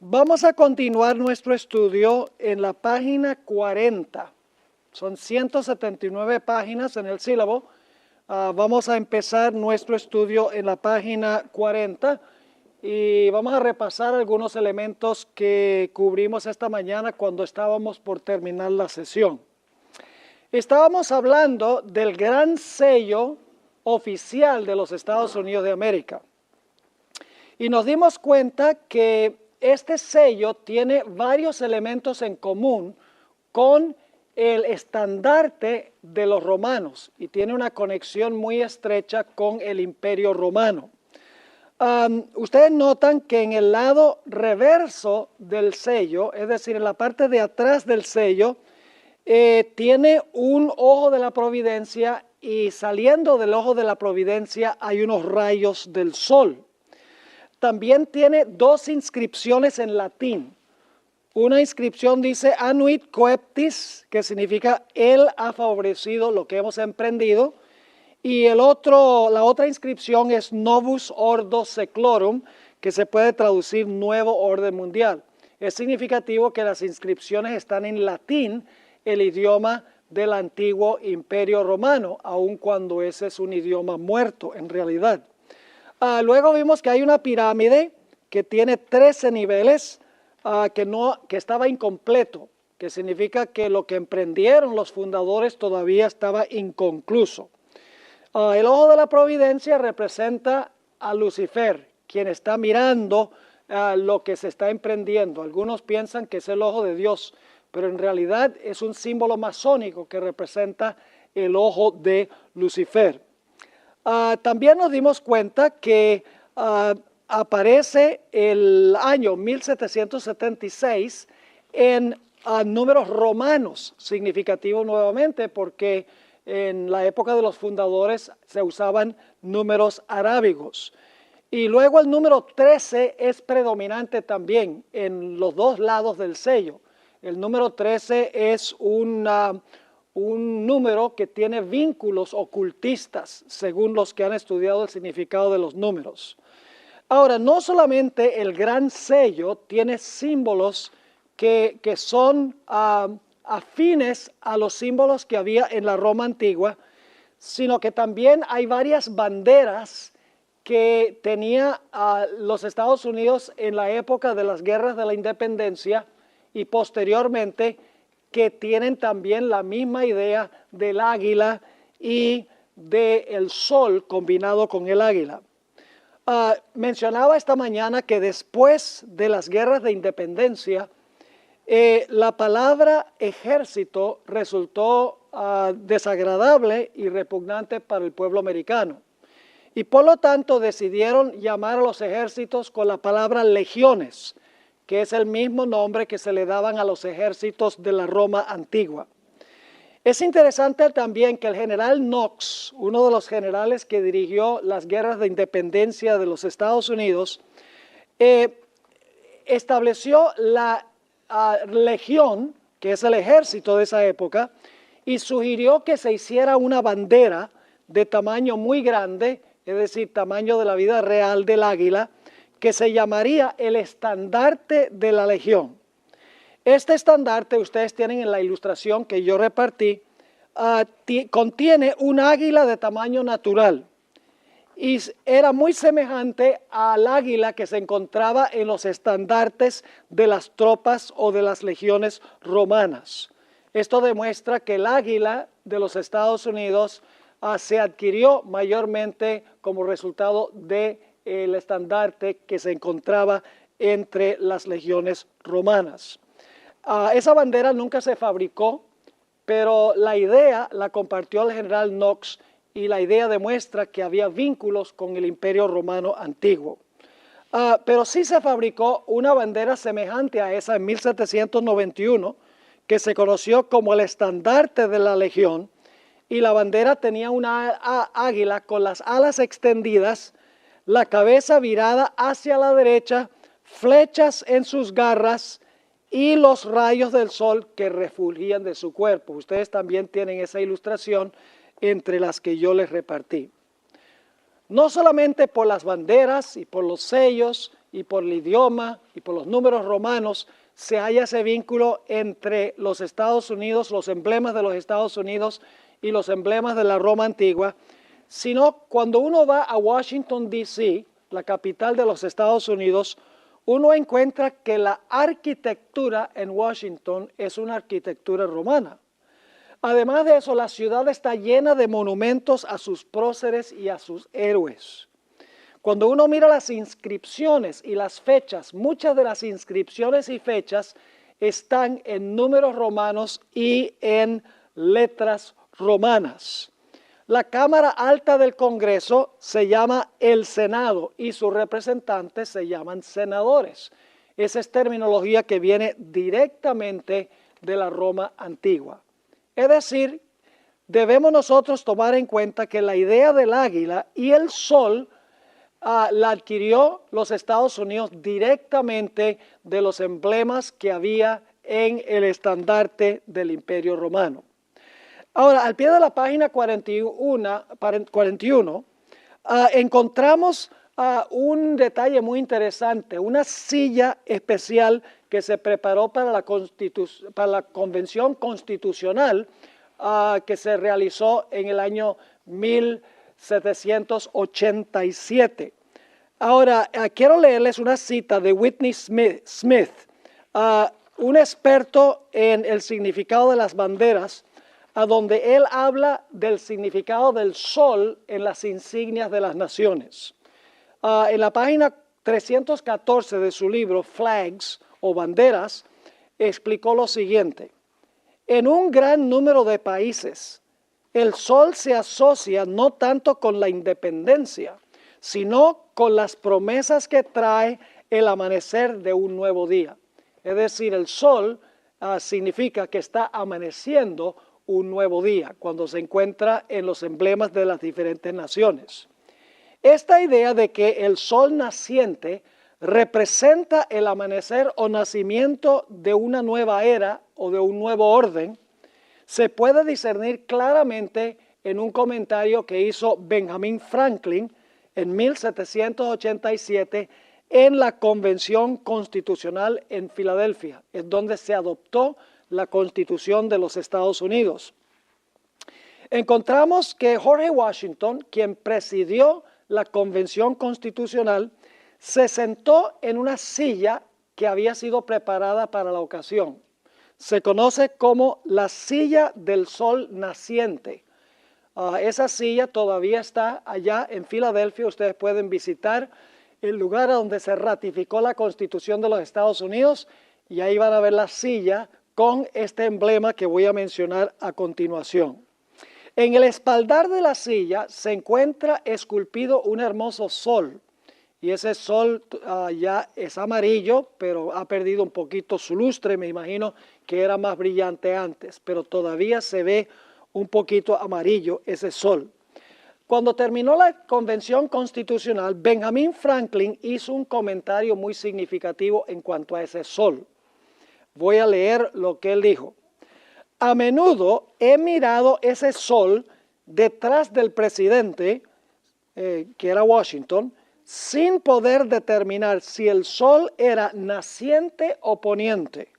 Vamos a continuar nuestro estudio en la página 40. Son 179 páginas en el sílabo. Vamos a empezar nuestro estudio en la página 40 y vamos a repasar algunos elementos que cubrimos esta mañana cuando estábamos por terminar la sesión. Estábamos hablando del gran sello oficial de los Estados Unidos de América y nos dimos cuenta que este sello tiene varios elementos en común con el estandarte de los romanos y tiene una conexión muy estrecha con el Imperio Romano. Ustedes notan que en el lado reverso del sello, es decir, en la parte de atrás del sello, tiene un ojo de la providencia y saliendo del ojo de la providencia hay unos rayos del sol. También tiene dos inscripciones en latín. Una inscripción dice Anuit Coeptis, que significa Él ha favorecido lo que hemos emprendido. Y la otra inscripción es Novus Ordo Seclorum, que se puede traducir Nuevo Orden Mundial. Es significativo que las inscripciones están en latín, el idioma del antiguo Imperio Romano, aun cuando ese es un idioma muerto en realidad. Luego vimos que hay una pirámide que tiene 13 niveles, que estaba incompleto, que significa que lo que emprendieron los fundadores todavía estaba inconcluso. El ojo de la providencia representa a Lucifer, quien está mirando lo que se está emprendiendo. Algunos piensan que es el ojo de Dios, pero en realidad es un símbolo masónico que representa el ojo de Lucifer. También nos dimos cuenta que aparece el año 1776 en números romanos, significativo nuevamente porque en la época de los fundadores se usaban números arábigos. Y luego el número 13 es predominante también en los dos lados del sello. El número 13 es un número que tiene vínculos ocultistas, según los que han estudiado el significado de los números. Ahora, no solamente el gran sello tiene símbolos que son afines a los símbolos que había en la Roma antigua, sino que también hay varias banderas que tenía los Estados Unidos en la época de las guerras de la independencia y posteriormente, que tienen también la misma idea del águila y del sol combinado con el águila. Mencionaba esta mañana que después de las guerras de independencia, la palabra ejército resultó desagradable y repugnante para el pueblo americano. Y por lo tanto decidieron llamar a los ejércitos con la palabra legiones, que es el mismo nombre que se le daban a los ejércitos de la Roma antigua. Es interesante también que el general Knox, uno de los generales que dirigió las guerras de independencia de los Estados Unidos, estableció la legión, que es el ejército de esa época, y sugirió que se hiciera una bandera de tamaño muy grande, es decir, tamaño de la vida real del águila, que se llamaría el estandarte de la legión. Este estandarte, ustedes tienen en la ilustración que yo repartí, contiene un águila de tamaño natural y era muy semejante al águila que se encontraba en los estandartes de las tropas o de las legiones romanas. Esto demuestra que el águila de los Estados Unidos se adquirió mayormente como resultado del estandarte que se encontraba entre las legiones romanas. Esa bandera nunca se fabricó, pero la idea la compartió el general Knox y la idea demuestra que había vínculos con el Imperio Romano antiguo. Pero sí se fabricó una bandera semejante a esa en 1791, que se conoció como el estandarte de la legión, y la bandera tenía una águila con las alas extendidas, la cabeza virada hacia la derecha, flechas en sus garras y los rayos del sol que refulgían de su cuerpo. Ustedes también tienen esa ilustración entre las que yo les repartí. No solamente por las banderas y por los sellos y por el idioma y por los números romanos se halla ese vínculo entre los Estados Unidos, los emblemas de los Estados Unidos y los emblemas de la Roma antigua, sino cuando uno va a Washington, D.C., la capital de los Estados Unidos, uno encuentra que la arquitectura en Washington es una arquitectura romana. Además de eso, la ciudad está llena de monumentos a sus próceres y a sus héroes. Cuando uno mira las inscripciones y las fechas, muchas de las inscripciones y fechas están en números romanos y en letras romanas. La Cámara Alta del Congreso se llama el Senado y sus representantes se llaman senadores. Esa es terminología que viene directamente de la Roma antigua. Es decir, debemos nosotros tomar en cuenta que la idea del águila y el sol la adquirió los Estados Unidos directamente de los emblemas que había en el estandarte del Imperio Romano. Ahora, al pie de la página 41 encontramos un detalle muy interesante, una silla especial que se preparó para la Convención Constitucional que se realizó en el año 1787. Ahora, quiero leerles una cita de Whitney Smith, un experto en el significado de las banderas, a donde él habla del significado del sol en las insignias de las naciones. En la página 314 de su libro, Flags o Banderas, explicó lo siguiente. En un gran número de países, el sol se asocia no tanto con la independencia, sino con las promesas que trae el amanecer de un nuevo día. Es decir, el sol significa que está amaneciendo un nuevo día, cuando se encuentra en los emblemas de las diferentes naciones. Esta idea de que el sol naciente representa el amanecer o nacimiento de una nueva era o de un nuevo orden, se puede discernir claramente en un comentario que hizo Benjamin Franklin en 1787 en la Convención Constitucional en Filadelfia, en donde se adoptó la Constitución de los Estados Unidos. Encontramos que George Washington, quien presidió la Convención Constitucional, se sentó en una silla que había sido preparada para la ocasión. Se conoce como la silla del sol naciente. Esa silla todavía está allá en Filadelfia. Ustedes pueden visitar el lugar donde se ratificó la Constitución de los Estados Unidos y ahí van a ver la silla con este emblema que voy a mencionar a continuación. En el espaldar de la silla se encuentra esculpido un hermoso sol, y ese sol ya es amarillo, pero ha perdido un poquito su lustre. Me imagino que era más brillante antes, pero todavía se ve un poquito amarillo ese sol. Cuando terminó la Convención Constitucional, Benjamin Franklin hizo un comentario muy significativo en cuanto a ese sol. Voy a leer lo que él dijo. A menudo he mirado ese sol detrás del presidente, que era Washington, sin poder determinar si el sol era naciente o poniente.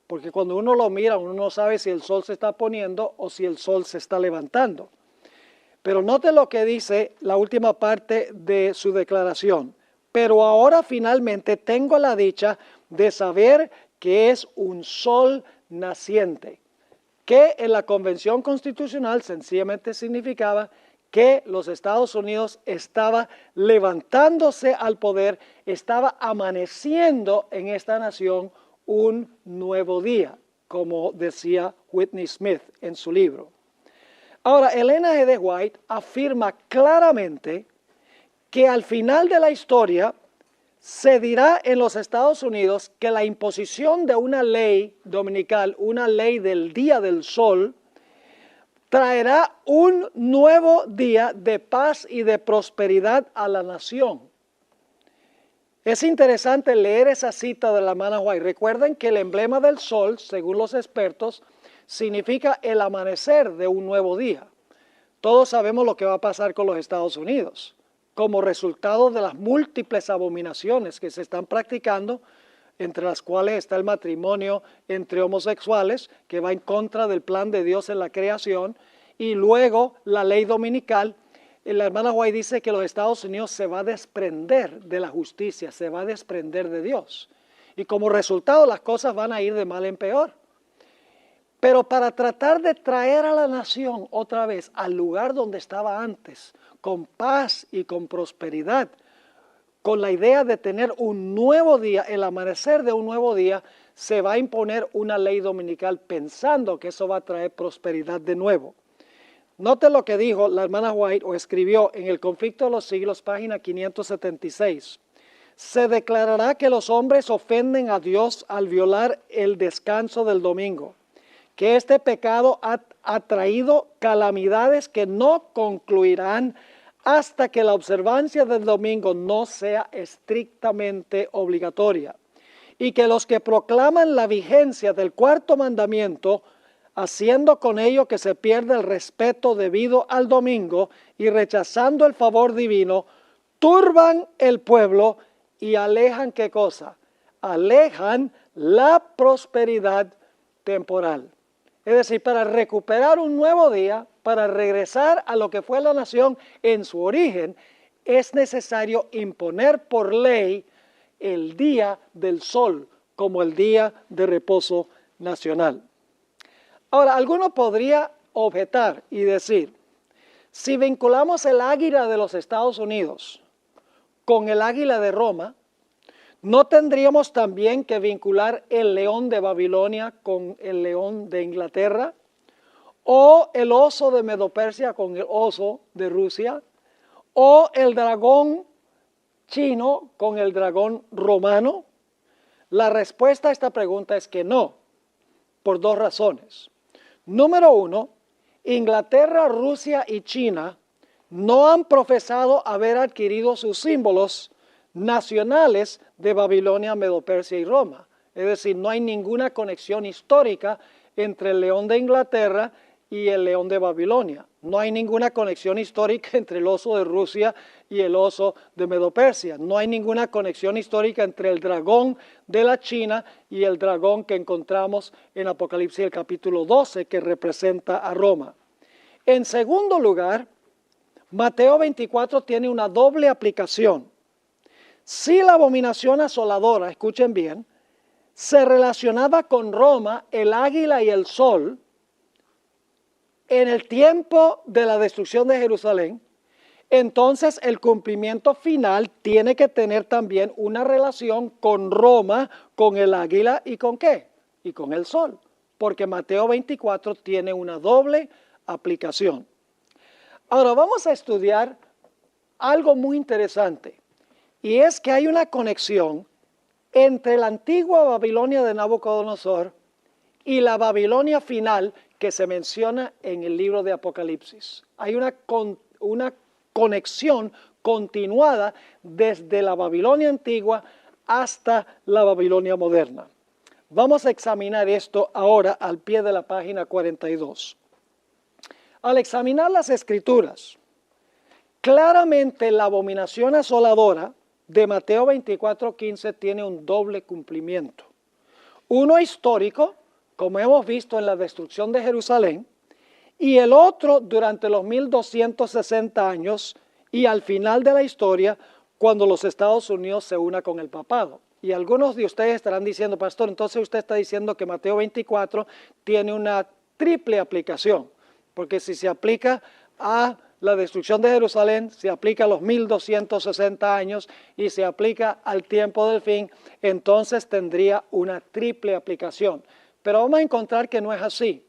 Porque cuando uno lo mira, uno no sabe si el sol se está poniendo o si el sol se está levantando. Pero note lo que dice la última parte de su declaración. Pero ahora finalmente tengo la dicha de saber que es un sol naciente, que en la Convención Constitucional sencillamente significaba que los Estados Unidos estaba levantándose al poder, estaba amaneciendo en esta nación un nuevo día, como decía Whitney Smith en su libro. Ahora, Elena G. de White afirma claramente que al final de la historia se dirá en los Estados Unidos que la imposición de una ley dominical, una ley del día del sol, traerá un nuevo día de paz y de prosperidad a la nación. Es interesante leer esa cita de la hermana White. Recuerden que el emblema del sol, según los expertos, significa el amanecer de un nuevo día. Todos sabemos lo que va a pasar con los Estados Unidos. como resultado de las múltiples abominaciones que se están practicando, entre las cuales está el matrimonio entre homosexuales, que va en contra del plan de Dios en la creación, y luego la ley dominical. La hermana White dice que los Estados Unidos se va a desprender de la justicia, se va a desprender de Dios. Y como resultado las cosas van a ir de mal en peor. Pero para tratar de traer a la nación otra vez al lugar donde estaba antes, con paz y con prosperidad, con la idea de tener un nuevo día, el amanecer de un nuevo día, se va a imponer una ley dominical pensando que eso va a traer prosperidad de nuevo. Note lo que dijo la hermana White o escribió en El Conflicto de los Siglos, página 576. Se declarará que los hombres ofenden a Dios al violar el descanso del domingo, que este pecado ha traído calamidades que no concluirán hasta que la observancia del domingo no sea estrictamente obligatoria, y que los que proclaman la vigencia del cuarto mandamiento, haciendo con ello que se pierda el respeto debido al domingo y rechazando el favor divino, turban el pueblo y alejan, ¿qué cosa? Alejan la prosperidad temporal. Es decir, para recuperar un nuevo día, para regresar a lo que fue la nación en su origen, es necesario imponer por ley el día del sol como el día de reposo nacional. Ahora, alguno podría objetar y decir, si vinculamos el águila de los Estados Unidos con el águila de Roma, ¿no tendríamos también que vincular el león de Babilonia con el león de Inglaterra? ¿O el oso de Medo-Persia con el oso de Rusia? ¿O el dragón chino con el dragón romano? La respuesta a esta pregunta es que no, por dos razones. Número uno, Inglaterra, Rusia y China no han profesado haber adquirido sus símbolos nacionales de Babilonia, Medo-Persia y Roma. Es decir, no hay ninguna conexión histórica entre el león de Inglaterra y el león de Babilonia. No hay ninguna conexión histórica entre el oso de Rusia y el oso de Medo-Persia. No hay ninguna conexión histórica entre el dragón de la China y el dragón que encontramos en Apocalipsis el capítulo 12, que representa a Roma. En segundo lugar, Mateo 24 tiene una doble aplicación. Si la abominación asoladora, escuchen bien, se relacionaba con Roma, el águila y el sol, en el tiempo de la destrucción de Jerusalén, entonces el cumplimiento final tiene que tener también una relación con Roma, con el águila y ¿con qué? Y con el sol, porque Mateo 24 tiene una doble aplicación. Ahora vamos a estudiar algo muy interesante, y es que hay una conexión entre la antigua Babilonia de Nabucodonosor y la Babilonia final que se menciona en el libro de Apocalipsis. Hay una conexión continuada desde la Babilonia antigua hasta la Babilonia moderna. Vamos a examinar esto ahora al pie de la página 42. Al examinar las Escrituras, claramente la abominación asoladora de Mateo 24:15 tiene un doble cumplimiento. Uno histórico, como hemos visto en la destrucción de Jerusalén, y el otro durante los 1260 años y al final de la historia, cuando los Estados Unidos se una con el papado. Y algunos de ustedes estarán diciendo, pastor, entonces usted está diciendo que Mateo 24 tiene una triple aplicación, porque si se aplica a la destrucción de Jerusalén, se aplica a los 1260 años y se aplica al tiempo del fin, entonces tendría una triple aplicación. Pero vamos a encontrar que no es así,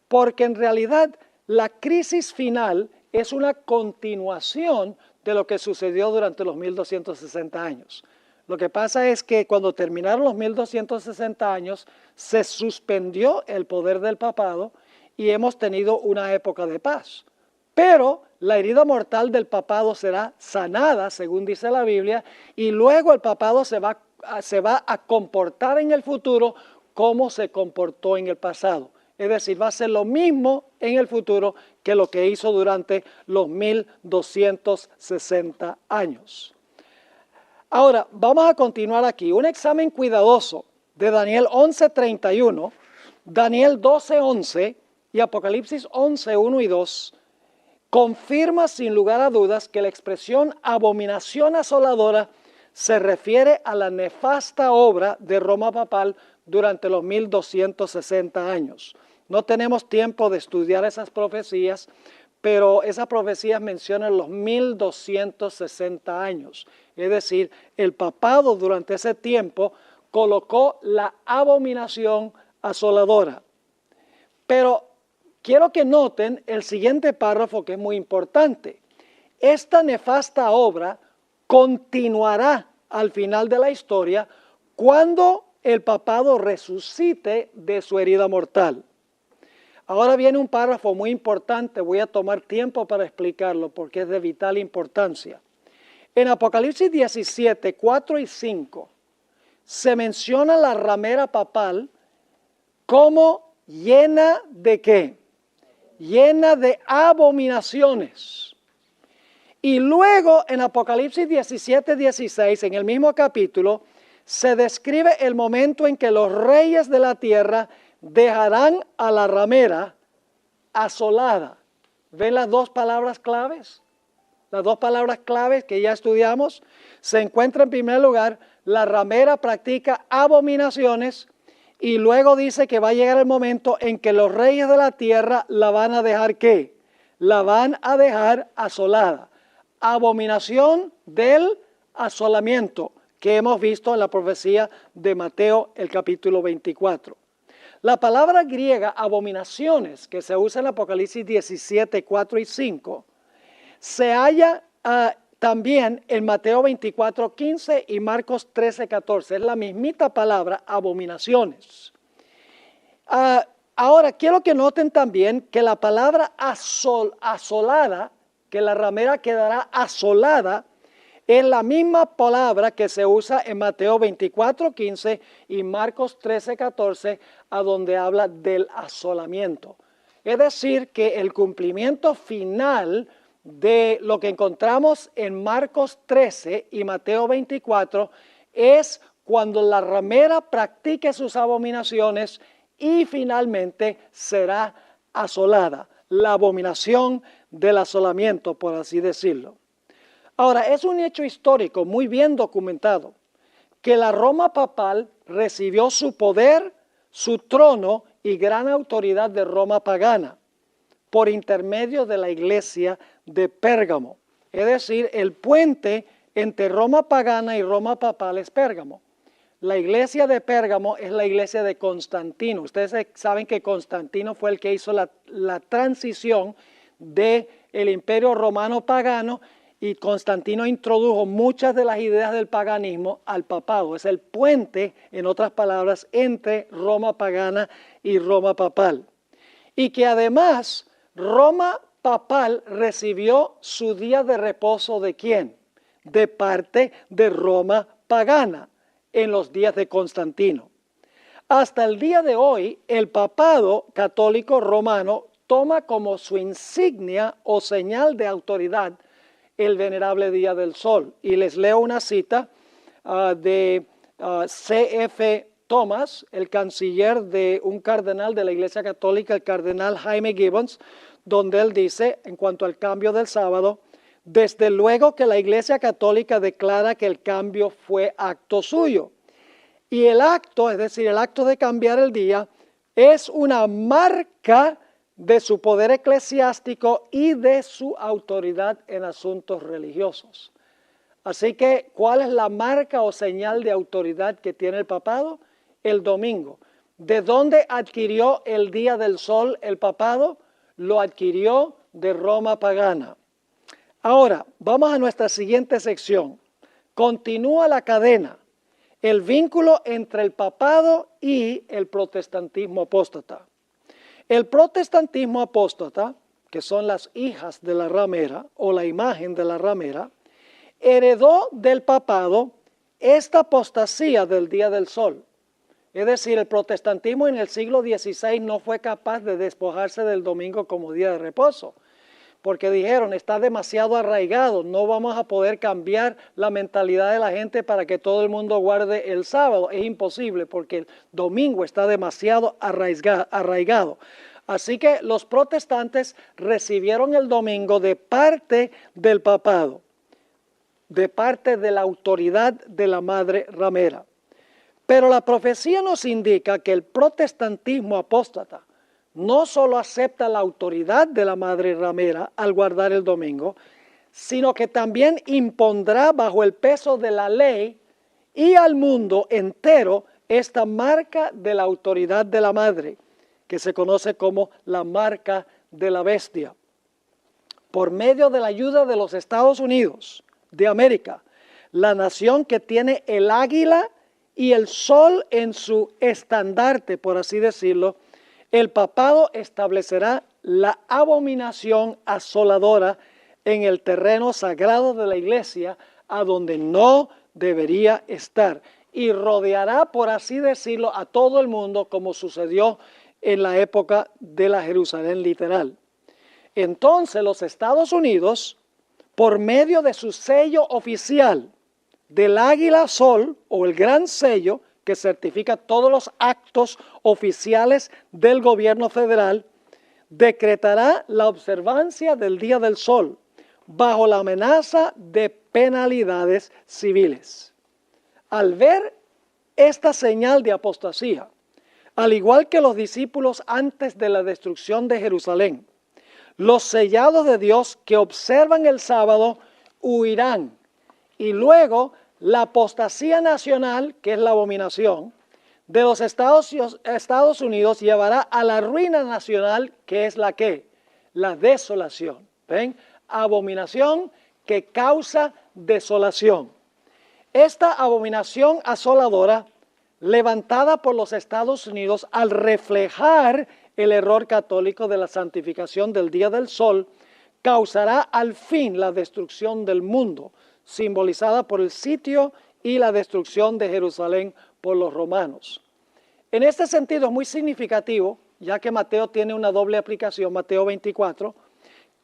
porque en realidad la crisis final es una continuación de lo que sucedió durante los 1260 años. Lo que pasa es que cuando terminaron los 1260 años, se suspendió el poder del papado y hemos tenido una época de paz. Pero la herida mortal del papado será sanada, según dice la Biblia, y luego el papado se va a comportar en el futuro como se comportó en el pasado. Es decir, va a ser lo mismo en el futuro que lo que hizo durante los 1260 años. Ahora, vamos a continuar aquí. Un examen cuidadoso de Daniel 11:31, Daniel 12:11 y Apocalipsis 11:1 y 2 confirma sin lugar a dudas que la expresión abominación asoladora se refiere a la nefasta obra de Roma papal durante los 1260 años. No tenemos tiempo de estudiar esas profecías, pero esas profecías mencionan los 1260 años. Es decir, el papado durante ese tiempo colocó la abominación asoladora. Pero quiero que noten el siguiente párrafo que es muy importante. Esta nefasta obra continuará al final de la historia cuando el papado resucite de su herida mortal. Ahora viene un párrafo muy importante, voy a tomar tiempo para explicarlo porque es de vital importancia. En Apocalipsis 17, 4 y 5 se menciona la ramera papal como llena de ¿qué? Llena de abominaciones. Y luego en Apocalipsis 17, 16, en el mismo capítulo, se describe el momento en que los reyes de la tierra dejarán a la ramera asolada. ¿Ven las dos palabras claves? Las dos palabras claves que ya estudiamos. Se encuentra en primer lugar, la ramera practica abominaciones y luego dice que va a llegar el momento en que los reyes de la tierra la van a dejar ¿qué? La van a dejar asolada. Abominación del asolamiento que hemos visto en la profecía de Mateo, el capítulo 24. La palabra griega abominaciones, que se usa en Apocalipsis 17, 4 y 5, se halla también en Mateo 24, 15 y Marcos 13, 14. Es la mismita palabra, abominaciones. Ahora, quiero que noten también que la palabra asolada, que la ramera quedará asolada, es la misma palabra que se usa en Mateo 24, 15 y Marcos 13, 14, a donde habla del asolamiento. Es decir, que el cumplimiento final de lo que encontramos en Marcos 13 y Mateo 24 es cuando la ramera practique sus abominaciones y finalmente será asolada. La abominación del asolamiento, por así decirlo. Ahora, es un hecho histórico muy bien documentado que la Roma papal recibió su poder, su trono y gran autoridad de Roma pagana por intermedio de la iglesia de Pérgamo. Es decir, el puente entre Roma pagana y Roma papal es Pérgamo. La iglesia de Pérgamo es la iglesia de Constantino. Ustedes saben que Constantino fue el que hizo la transición del imperio romano pagano y Constantino introdujo muchas de las ideas del paganismo al papado. Es el puente, en otras palabras, entre Roma pagana y Roma papal. Y que además Roma papal recibió su día de reposo ¿de quién? De parte de Roma pagana en los días de Constantino. Hasta el día de hoy, el papado católico romano toma como su insignia o señal de autoridad el venerable Día del Sol. Y les leo una cita de C.F. Thomas, el canciller de un cardenal de la Iglesia Católica, el cardenal Jaime Gibbons, donde él dice, en cuanto al cambio del sábado, desde luego que la Iglesia Católica declara que el cambio fue acto suyo. Y el acto, es decir, el acto de cambiar el día, es una marca de su poder eclesiástico y de su autoridad en asuntos religiosos. Así que, ¿cuál es la marca o señal de autoridad que tiene el papado? El domingo. ¿De dónde adquirió el Día del Sol el papado? Lo adquirió de Roma pagana. Ahora, vamos a nuestra siguiente sección. Continúa la cadena, el vínculo entre el papado y el protestantismo apóstata. El protestantismo apóstata, que son las hijas de la ramera o la imagen de la ramera, heredó del papado esta apostasía del Día del Sol. Es decir, el protestantismo en el siglo XVI no fue capaz de despojarse del domingo como día de reposo, porque dijeron, está demasiado arraigado, no vamos a poder cambiar la mentalidad de la gente para que todo el mundo guarde el sábado. Es imposible porque el domingo está demasiado arraigado. Así que los protestantes recibieron el domingo de parte del papado, de parte de la autoridad de la madre ramera. Pero la profecía nos indica que el protestantismo apóstata no solo acepta la autoridad de la madre ramera al guardar el domingo, sino que también impondrá bajo el peso de la ley y al mundo entero esta marca de la autoridad de la madre, que se conoce como la marca de la bestia. Por medio de la ayuda de los Estados Unidos de América, la nación que tiene el águila y el sol en su estandarte, por así decirlo, el papado establecerá la abominación asoladora en el terreno sagrado de la iglesia, a donde no debería estar, y rodeará, por así decirlo, a todo el mundo, como sucedió en la época de la Jerusalén literal. Entonces los Estados Unidos, por medio de su sello oficial del águila sol o el gran sello que certifica todos los actos oficiales del gobierno federal, decretará la observancia del Día del Sol bajo la amenaza de penalidades civiles. Al ver esta señal de apostasía, al igual que los discípulos antes de la destrucción de Jerusalén, los sellados de Dios que observan el sábado huirán, y luego la apostasía nacional, que es la abominación, de los Estados Unidos llevará a la ruina nacional, que es la ¿qué? La desolación. ¿Ven? Abominación que causa desolación. Esta abominación asoladora, levantada por los Estados Unidos al reflejar el error católico de la santificación del Día del Sol, causará al fin la destrucción del mundo, simbolizada por el sitio y la destrucción de Jerusalén por los romanos. En este sentido es muy significativo, ya que Mateo tiene una doble aplicación, Mateo 24,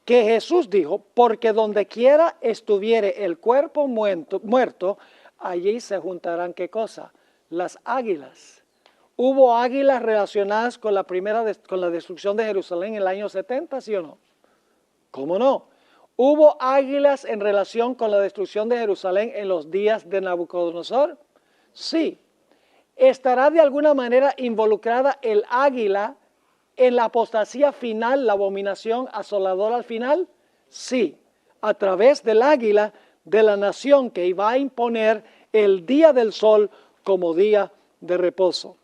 que Jesús dijo, porque donde quiera estuviere el cuerpo muerto, allí se juntarán, ¿qué cosa? Las águilas. ¿Hubo águilas relacionadas con la destrucción de Jerusalén en el año 70, sí o no? ¿Cómo no? ¿Hubo águilas en relación con la destrucción de Jerusalén en los días de Nabucodonosor? Sí. ¿Estará de alguna manera involucrada el águila en la apostasía final, la abominación asoladora al final? Sí. A través del águila de la nación que iba a imponer el día del sol como día de reposo.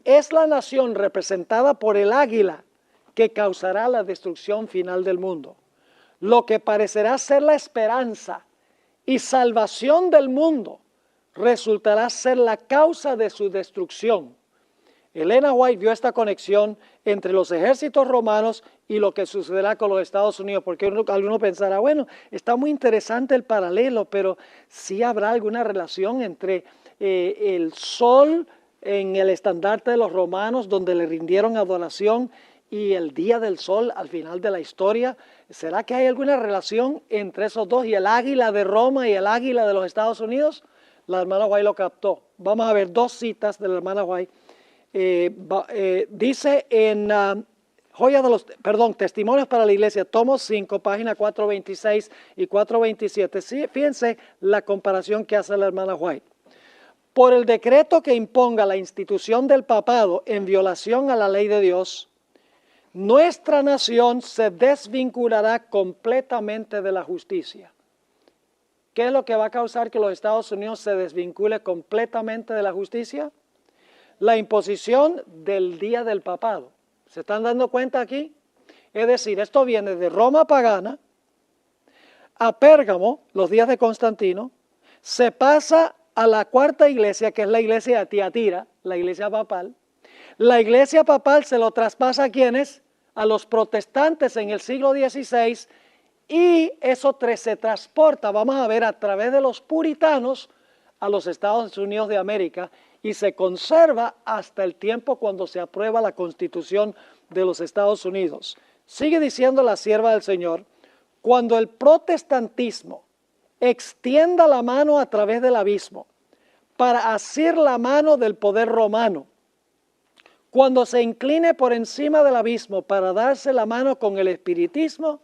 Es la nación representada por el águila que causará la destrucción final del mundo. Lo que parecerá ser la esperanza y salvación del mundo resultará ser la causa de su destrucción. Elena White vio esta conexión entre los ejércitos romanos y lo que sucederá con los Estados Unidos, porque alguno pensará, bueno, está muy interesante el paralelo, pero sí habrá alguna relación entre el sol en el estandarte de los romanos, donde le rindieron adoración, y el día del sol al final de la historia. ¿Será que hay alguna relación entre esos dos y el águila de Roma y el águila de los Estados Unidos? La hermana White lo captó. Vamos a ver dos citas de la hermana White. Dice en Testimonios para la Iglesia, tomo 5, página 426 y 427. Sí, fíjense la comparación que hace la hermana White. Por el decreto que imponga la institución del papado en violación a la ley de Dios, nuestra nación se desvinculará completamente de la justicia. ¿Qué es lo que va a causar que los Estados Unidos se desvincule completamente de la justicia? La imposición del día del papado. ¿Se están dando cuenta aquí? Es decir, esto viene de Roma pagana a Pérgamo, los días de Constantino, se pasa a la cuarta iglesia, que es la iglesia de Tiatira, la iglesia papal. La iglesia papal se lo traspasa a ¿quiénes? A los protestantes en el siglo XVI, y eso se transporta, vamos a ver, a través de los puritanos a los Estados Unidos de América, y se conserva hasta el tiempo cuando se aprueba la Constitución de los Estados Unidos. Sigue diciendo la sierva del Señor, cuando el protestantismo extienda la mano a través del abismo para asir la mano del poder romano, cuando se incline por encima del abismo para darse la mano con el espiritismo,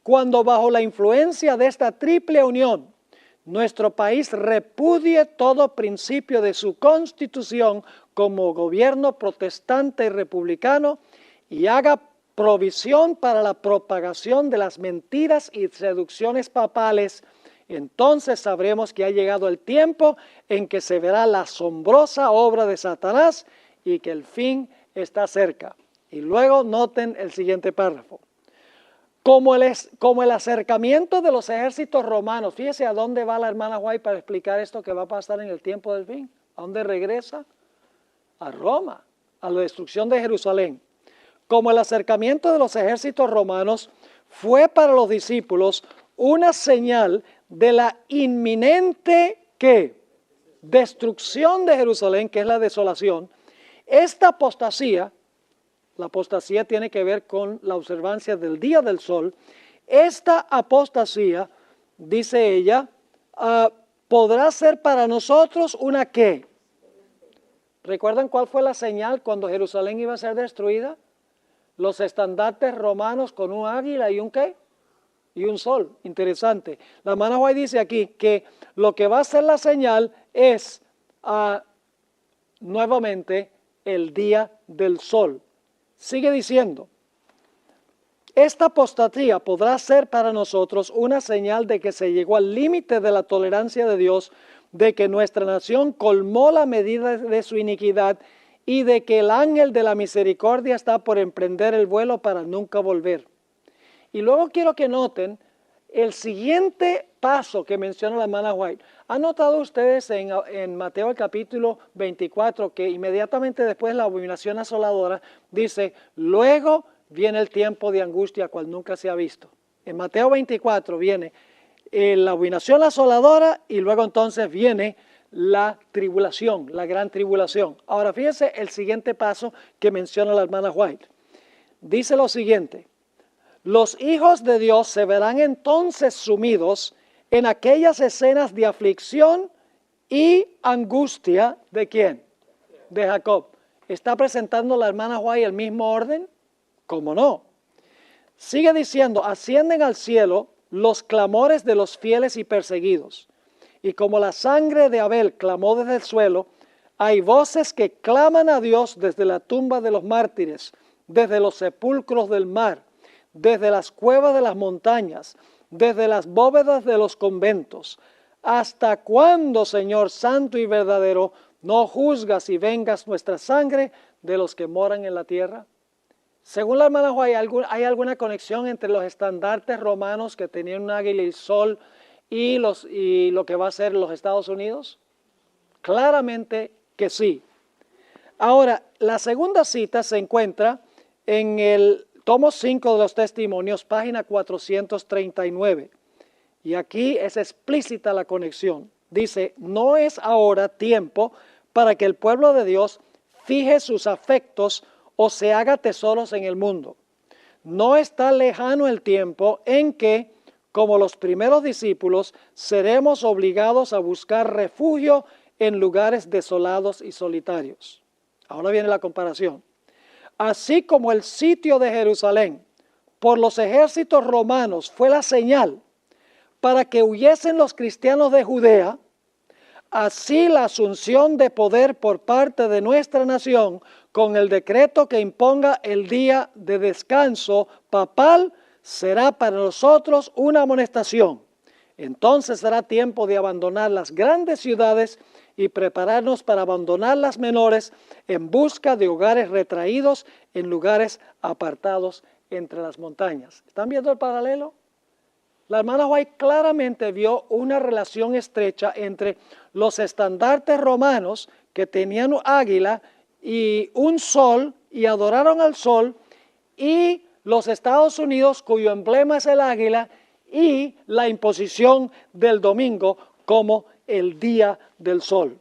cuando bajo la influencia de esta triple unión, nuestro país repudie todo principio de su constitución como gobierno protestante y republicano y haga provisión para la propagación de las mentiras y seducciones papales, entonces sabremos que ha llegado el tiempo en que se verá la asombrosa obra de Satanás y que el fin está cerca. Y luego noten el siguiente párrafo. Como el acercamiento de los ejércitos romanos, fíjese a dónde va la hermana White para explicar esto que va a pasar en el tiempo del fin. ¿A dónde regresa? A Roma, a la destrucción de Jerusalén. Como el acercamiento de los ejércitos romanos fue para los discípulos una señal de la inminente ¿qué? Destrucción de Jerusalén, que es la desolación. Esta apostasía, la apostasía tiene que ver con la observancia del día del sol. Esta apostasía, dice ella, podrá ser para nosotros una ¿qué? ¿Recuerdan cuál fue la señal cuando Jerusalén iba a ser destruida? Los estandartes romanos con un águila y un ¿qué? Y un sol. Interesante. La hermana White dice aquí que lo que va a ser la señal es nuevamente el día del sol. Sigue diciendo, esta apostasía podrá ser para nosotros una señal de que se llegó al límite de la tolerancia de Dios, de que nuestra nación colmó la medida de su iniquidad y de que el ángel de la misericordia está por emprender el vuelo para nunca volver. Y luego quiero que noten el siguiente paso que menciona la hermana White. ¿Han notado ustedes en Mateo el capítulo 24 que inmediatamente después de la abominación asoladora dice, luego viene el tiempo de angustia cual nunca se ha visto? En Mateo 24 viene la abominación asoladora y luego entonces viene la tribulación, la gran tribulación. Ahora fíjense el siguiente paso que menciona la hermana White. Dice lo siguiente, los hijos de Dios se verán entonces sumidos en aquellas escenas de aflicción y angustia, ¿de quién? De Jacob. ¿Está presentando la hermana White el mismo orden? ¿Cómo no? Sigue diciendo, ascienden al cielo los clamores de los fieles y perseguidos. Y como la sangre de Abel clamó desde el suelo, hay voces que claman a Dios desde la tumba de los mártires, desde los sepulcros del mar, desde las cuevas de las montañas, desde las bóvedas de los conventos. ¿Hasta cuándo, Señor santo y verdadero, no juzgas y vengas nuestra sangre de los que moran en la tierra? Según la hermana White, ¿hay alguna conexión entre los estandartes romanos que tenían un águila y sol y lo que va a ser los Estados Unidos? Claramente que sí. Ahora, la segunda cita se encuentra en el tomo 5 de los Testimonios, página 439. Y aquí es explícita la conexión. Dice, no es ahora tiempo para que el pueblo de Dios fije sus afectos o se haga tesoros en el mundo. No está lejano el tiempo en que, como los primeros discípulos, seremos obligados a buscar refugio en lugares desolados y solitarios. Ahora viene la comparación. Así como el sitio de Jerusalén por los ejércitos romanos fue la señal para que huyesen los cristianos de Judea, así la asunción de poder por parte de nuestra nación con el decreto que imponga el día de descanso papal será para nosotros una amonestación. Entonces será tiempo de abandonar las grandes ciudades y prepararnos para abandonar las menores en busca de hogares retraídos en lugares apartados entre las montañas. ¿Están viendo el paralelo? La hermana White claramente vio una relación estrecha entre los estandartes romanos que tenían un águila y un sol y adoraron al sol, y los Estados Unidos cuyo emblema es el águila y la imposición del domingo como el día del sol.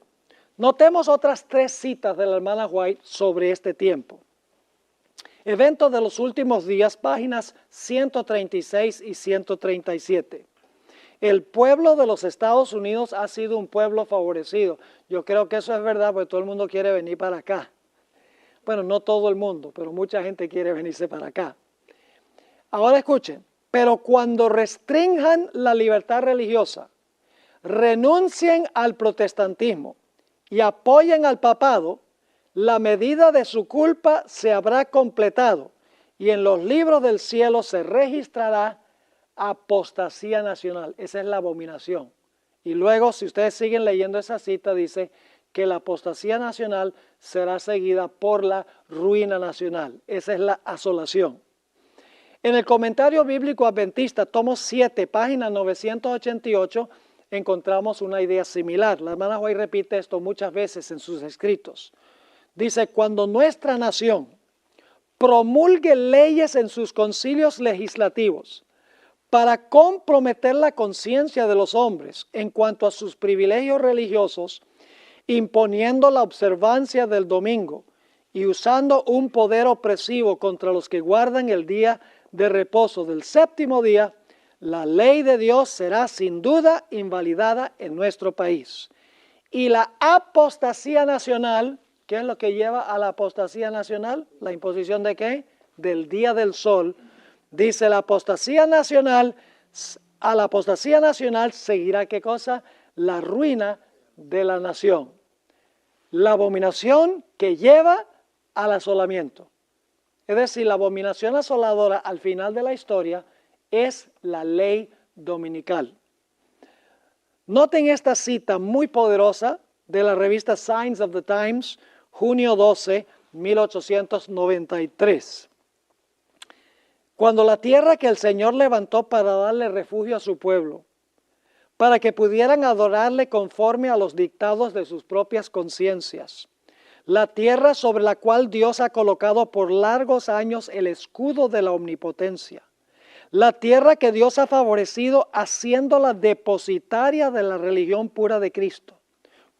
Notemos otras 3 citas de la hermana White sobre este tiempo. Eventos de los últimos días, páginas 136 y 137. El pueblo de los Estados Unidos ha sido un pueblo favorecido. Yo creo que eso es verdad, porque todo el mundo quiere venir para acá. Bueno, no todo el mundo, pero mucha gente quiere venirse para acá. Ahora escuchen, pero cuando restrinjan la libertad religiosa, renuncien al protestantismo y apoyen al papado, la medida de su culpa se habrá completado y en los libros del cielo se registrará apostasía nacional. Esa es la abominación. Y luego, si ustedes siguen leyendo esa cita, dice que la apostasía nacional será seguida por la ruina nacional. Esa es la asolación. En el comentario bíblico adventista, tomo 7, página 988, encontramos una idea similar. La hermana White repite esto muchas veces en sus escritos. Dice, cuando nuestra nación promulgue leyes en sus concilios legislativos para comprometer la conciencia de los hombres en cuanto a sus privilegios religiosos, imponiendo la observancia del domingo y usando un poder opresivo contra los que guardan el día de reposo del séptimo día, la ley de Dios será sin duda invalidada en nuestro país. Y la apostasía nacional, ¿qué es lo que lleva a la apostasía nacional? ¿La imposición de qué? Del día del sol. Dice la apostasía nacional, a la apostasía nacional seguirá ¿qué cosa? La ruina de la nación. La abominación que lleva al asolamiento. Es decir, la abominación asoladora al final de la historia es la ley dominical. Noten esta cita muy poderosa de la revista Signs of the Times, junio 12, 1893. Cuando la tierra que el Señor levantó para darle refugio a su pueblo, para que pudieran adorarle conforme a los dictados de sus propias conciencias, la tierra sobre la cual Dios ha colocado por largos años el escudo de la omnipotencia, la tierra que Dios ha favorecido haciéndola depositaria de la religión pura de Cristo.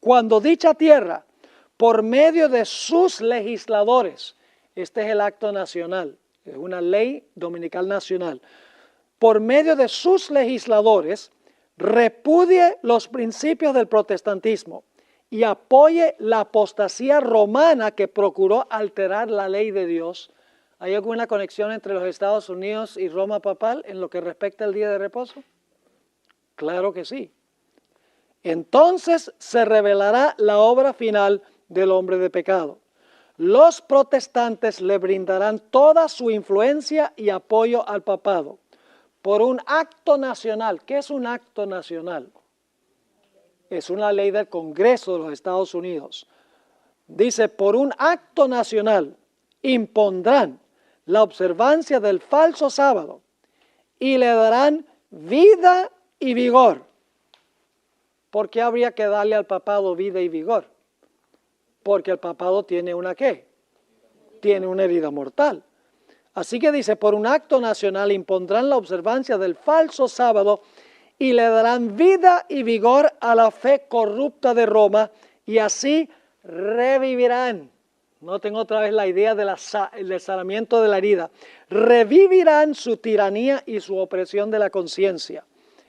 Cuando dicha tierra, por medio de sus legisladores, este es el acto nacional, es una ley dominical nacional, por medio de sus legisladores, repudie los principios del protestantismo y apoye la apostasía romana que procuró alterar la ley de Dios. ¿Hay alguna conexión entre los Estados Unidos y Roma papal en lo que respecta al día de reposo? Claro que sí. Entonces se revelará la obra final del hombre de pecado. Los protestantes le brindarán toda su influencia y apoyo al papado por un acto nacional. ¿Qué es un acto nacional? Es una ley del Congreso de los Estados Unidos. Dice, por un acto nacional impondrán la observancia del falso sábado y le darán vida y vigor. ¿Por qué habría que darle al papado vida y vigor? Porque el papado tiene una ¿qué? Tiene una herida mortal. Así que dice, por un acto nacional impondrán la observancia del falso sábado y le darán vida y vigor a la fe corrupta de Roma y así revivirán. Noten otra vez la idea del sanamiento de la herida. Revivirán su tiranía y su opresión de la conciencia.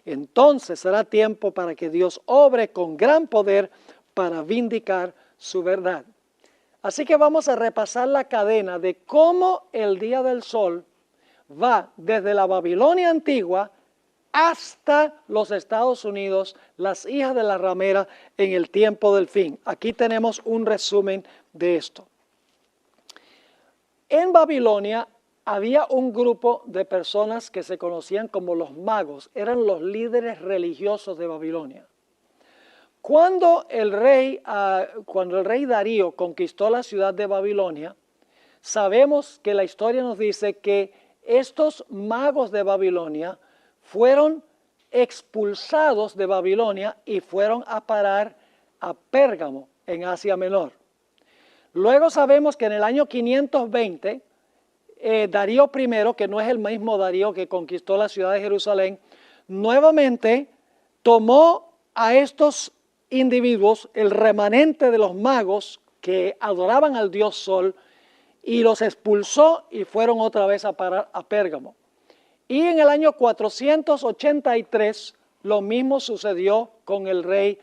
Entonces será tiempo para que Dios obre con gran poder para vindicar su verdad. Así que vamos a repasar la cadena de cómo el día del sol va desde la Babilonia antigua hasta los Estados Unidos, las hijas de la ramera en el tiempo del fin. Aquí tenemos un resumen de esto. En Babilonia había un grupo de personas que se conocían como los magos, eran los líderes religiosos de Babilonia. Cuando el rey Darío conquistó la ciudad de Babilonia, sabemos que la historia nos dice que estos magos de Babilonia fueron expulsados de Babilonia y fueron a parar a Pérgamo, en Asia Menor. Luego sabemos que en el año 520, Darío I, que no es el mismo Darío que conquistó la ciudad de Jerusalén, nuevamente tomó a estos individuos, el remanente de los magos que adoraban al dios Sol, y los expulsó y fueron otra vez a parar a Pérgamo. Y en el año 483 lo mismo sucedió con el rey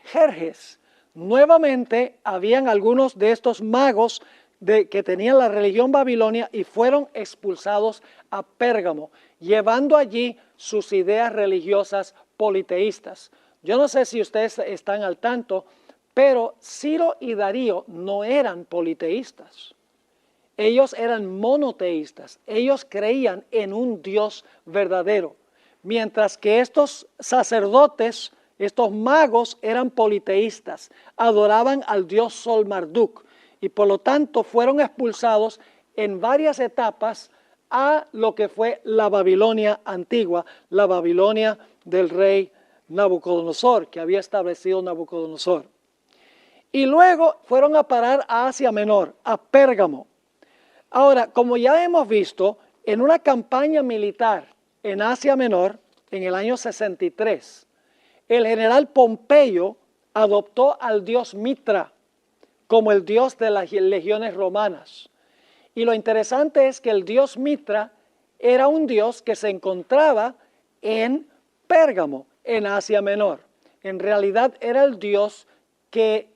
Jerjes. Nuevamente habían algunos de estos magos que tenían la religión babilonia y fueron expulsados a Pérgamo, llevando allí sus ideas religiosas politeístas. Yo no sé si ustedes están al tanto, pero Ciro y Darío no eran politeístas. Ellos eran monoteístas. Ellos creían en un Dios verdadero, mientras que estos sacerdotes, estos magos, eran politeístas, adoraban al dios Sol Marduk y por lo tanto fueron expulsados en varias etapas a lo que fue la Babilonia antigua, la Babilonia del rey Nabucodonosor, que había establecido Nabucodonosor. Y luego fueron a parar a Asia Menor, a Pérgamo. Ahora, como ya hemos visto, en una campaña militar en Asia Menor, en el año 63, el general Pompeyo adoptó al dios Mitra como el dios de las legiones romanas. Y lo interesante es que el dios Mitra era un dios que se encontraba en Pérgamo, en Asia Menor. En realidad era el dios que,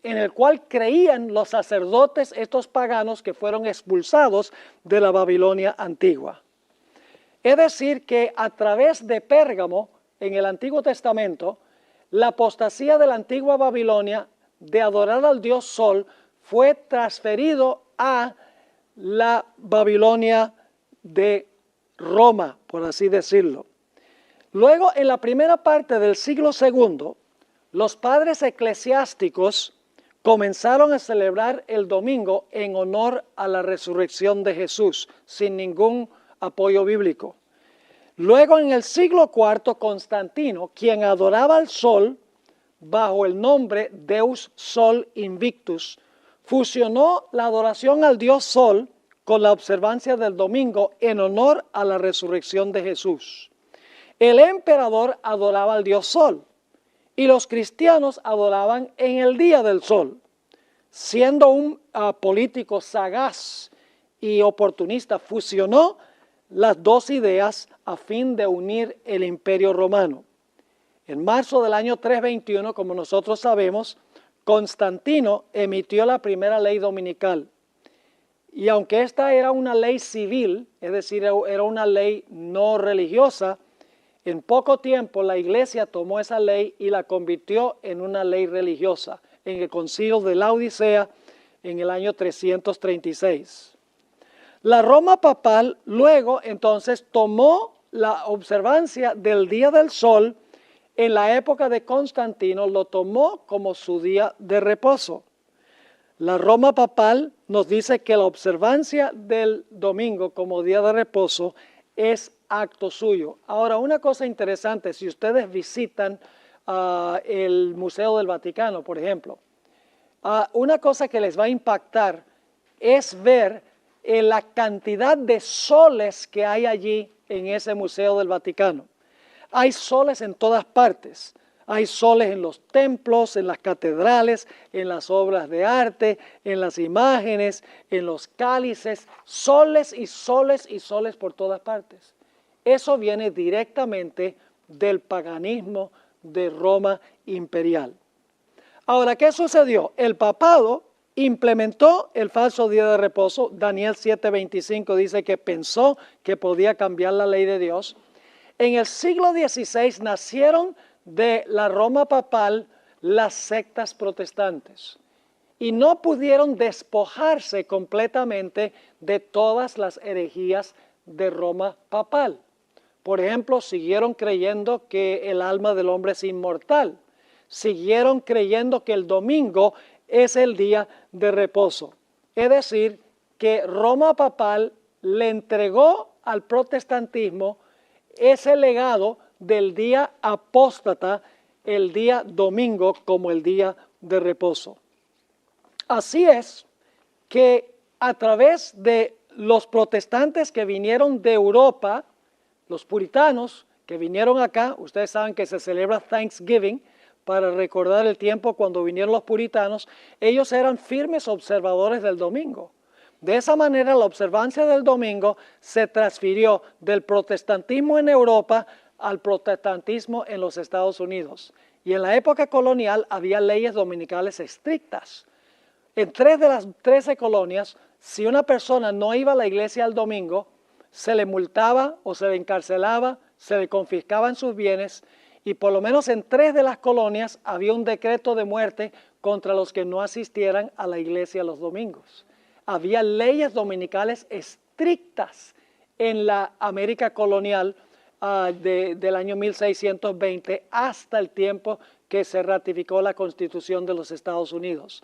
en el cual creían los sacerdotes, estos paganos que fueron expulsados de la Babilonia antigua. Es decir, que a través de Pérgamo, en el Antiguo Testamento, la apostasía de la antigua Babilonia de adorar al dios Sol fue transferido a la Babilonia de Roma, por así decirlo. Luego, en la primera parte del siglo II, los padres eclesiásticos comenzaron a celebrar el domingo en honor a la resurrección de Jesús, sin ningún apoyo bíblico. Luego, en el siglo IV, Constantino, quien adoraba al sol bajo el nombre Deus Sol Invictus, fusionó la adoración al dios Sol con la observancia del domingo en honor a la resurrección de Jesús. El emperador adoraba al dios Sol y los cristianos adoraban en el día del sol. Siendo un político sagaz y oportunista, fusionó las dos ideas a fin de unir el imperio romano. En marzo del año 321, como nosotros sabemos, Constantino emitió la primera ley dominical. Y aunque esta era una ley civil, es decir, era una ley no religiosa, en poco tiempo la iglesia tomó esa ley y la convirtió en una ley religiosa en el concilio de la Odisea en el año 336. La Roma papal luego entonces tomó la observancia del día del sol en la época de Constantino, lo tomó como su día de reposo. La Roma papal nos dice que la observancia del domingo como día de reposo es acto suyo. Ahora, una cosa interesante, si ustedes visitan el Museo del Vaticano, por ejemplo, una cosa que les va a impactar es ver la cantidad de soles que hay allí en ese Museo del Vaticano. Hay soles en todas partes. Hay soles en los templos, en las catedrales, en las obras de arte, en las imágenes, en los cálices. Soles y soles y soles por todas partes. Eso viene directamente del paganismo de Roma imperial. Ahora, ¿qué sucedió? El papado implementó el falso día de reposo. Daniel 7:25 dice que pensó que podía cambiar la ley de Dios. En el siglo XVI nacieron de la Roma papal las sectas protestantes y no pudieron despojarse completamente de todas las herejías de Roma papal. Por ejemplo, siguieron creyendo que el alma del hombre es inmortal, siguieron creyendo que el domingo es el día de reposo. Es decir, que Roma papal le entregó al protestantismo ese legado del día apóstata, el día domingo como el día de reposo. Así es que a través de los protestantes que vinieron de Europa, los puritanos que vinieron acá, ustedes saben que se celebra Thanksgiving para recordar el tiempo cuando vinieron los puritanos, ellos eran firmes observadores del domingo. De esa manera la observancia del domingo se transfirió del protestantismo en Europa al protestantismo en los Estados Unidos. Y en la época colonial había leyes dominicales estrictas. En 3 de las 13 colonias, si una persona no iba a la iglesia el domingo, se le multaba o se le encarcelaba, se le confiscaban sus bienes, y por lo menos en 3 de las colonias había un decreto de muerte contra los que no asistieran a la iglesia los domingos. Había leyes dominicales estrictas en la América colonial del año 1620 hasta el tiempo que se ratificó la Constitución de los Estados Unidos.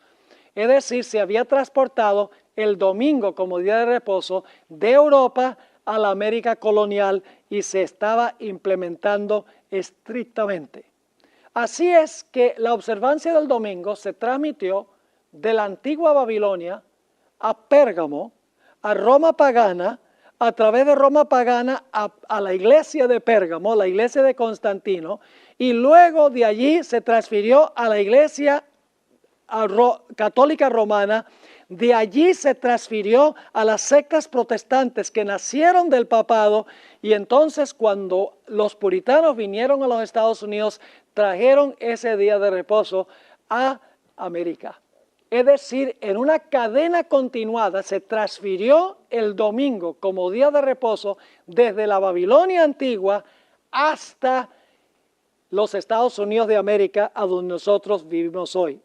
Es decir, se había transportado el domingo como día de reposo de Europa a la América colonial y se estaba implementando estrictamente. Así es que la observancia del domingo se transmitió de la antigua Babilonia a Pérgamo, a Roma pagana, a través de Roma pagana a la iglesia de Pérgamo, la iglesia de Constantino, y luego de allí se transfirió a la iglesia católica romana. De allí se transfirió a las sectas protestantes que nacieron del papado, y entonces cuando los puritanos vinieron a los Estados Unidos, trajeron ese día de reposo a América. Es decir, en una cadena continuada se transfirió el domingo como día de reposo desde la Babilonia antigua hasta los Estados Unidos de América, a donde nosotros vivimos hoy.